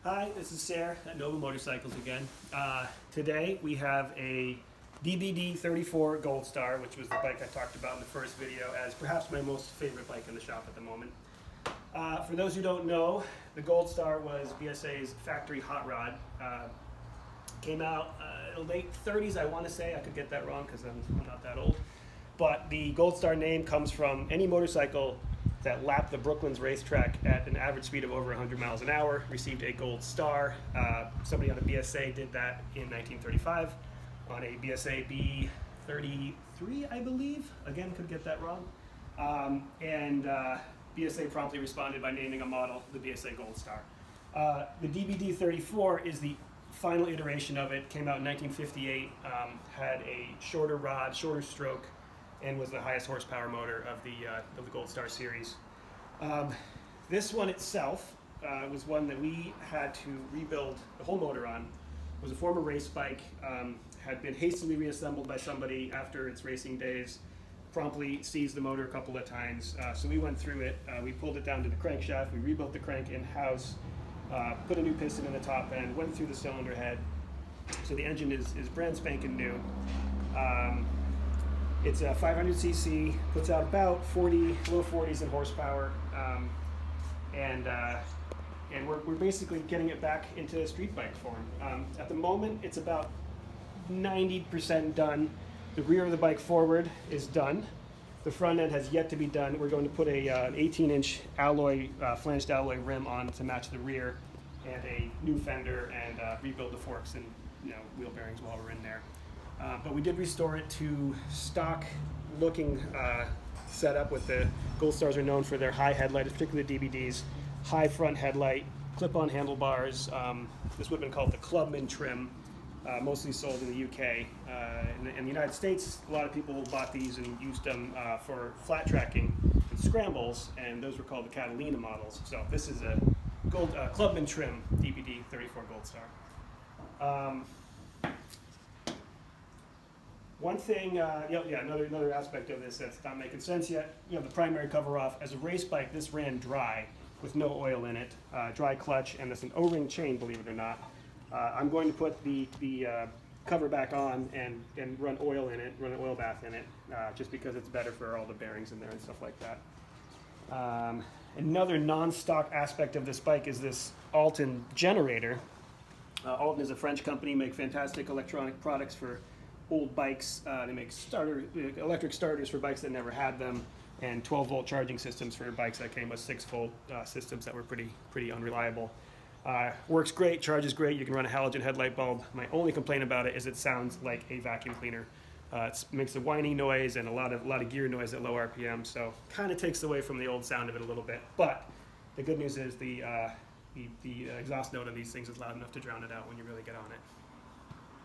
Hi, this is Sayre at Nova Motorcycles again. Today we have a DBD34 Goldstar, which was the bike I talked about in the first video as perhaps my most favorite bike in the shop at the moment. For those who don't know, the Goldstar was BSA's factory hot rod. Came out in the late 30s, I want to say. I could get that wrong because I'm not that old. But the Goldstar name comes from any motorcycle that lapped the Brooklands racetrack at an average speed of over 100 miles an hour, received a gold star. Somebody on a BSA did that in 1935 on a BSA B33, I believe. Again, could get that wrong. BSA promptly responded by naming a model the BSA Goldstar. The DBD34 is the final iteration of it. Came out in 1958, had a shorter rod, shorter stroke, and was the highest horsepower motor of the Goldstar series. This one itself was one that we had to rebuild the whole motor on. It was a former race bike, had been hastily reassembled by somebody after its racing days, promptly seized the motor a couple of times. So we went through it, we pulled it down to the crankshaft, we rebuilt the crank in-house, put a new piston in the top end, went through the cylinder head. So the engine is brand spanking new. It's a 500cc, puts out about low 40s in horsepower, and we're basically getting it back into street bike form. At the moment, it's about 90% done. The rear of the bike forward is done. The front end has yet to be done. We're going to put an 18-inch alloy, flanged alloy rim on to match the rear, and a new fender, and rebuild the forks and wheel bearings while we're in there. But we did restore it to stock looking setup. With the Goldstars are known for their high headlight, particularly the DBDs, high front headlight, clip-on handlebars. This would have been called the Clubman trim, mostly sold in the UK. In the United States, a lot of people bought these and used them for flat tracking and scrambles, and those were called the Catalina models. So this is a Clubman trim DBD34 Goldstar. One thing, another aspect of this that's not making sense yet, the primary cover off. As a race bike, this ran dry with no oil in it, dry clutch, and there's an O-ring chain, believe it or not. I'm going to put the cover back on and run oil in it, run an oil bath in it, just because it's better for all the bearings in there and stuff like that. Another non-stock aspect of this bike is this Alton generator. Alton is a French company, make fantastic electronic products for old bikes. They make electric starters for bikes that never had them, and 12-volt charging systems for bikes that came with 6-volt systems that were pretty unreliable. Works great, charges great. You can run a halogen headlight bulb. My only complaint about it is it sounds like a vacuum cleaner. It makes a whining noise and a lot of gear noise at low RPM, so kind of takes away from the old sound of it a little bit. But the good news is the exhaust note of these things is loud enough to drown it out when you really get on it.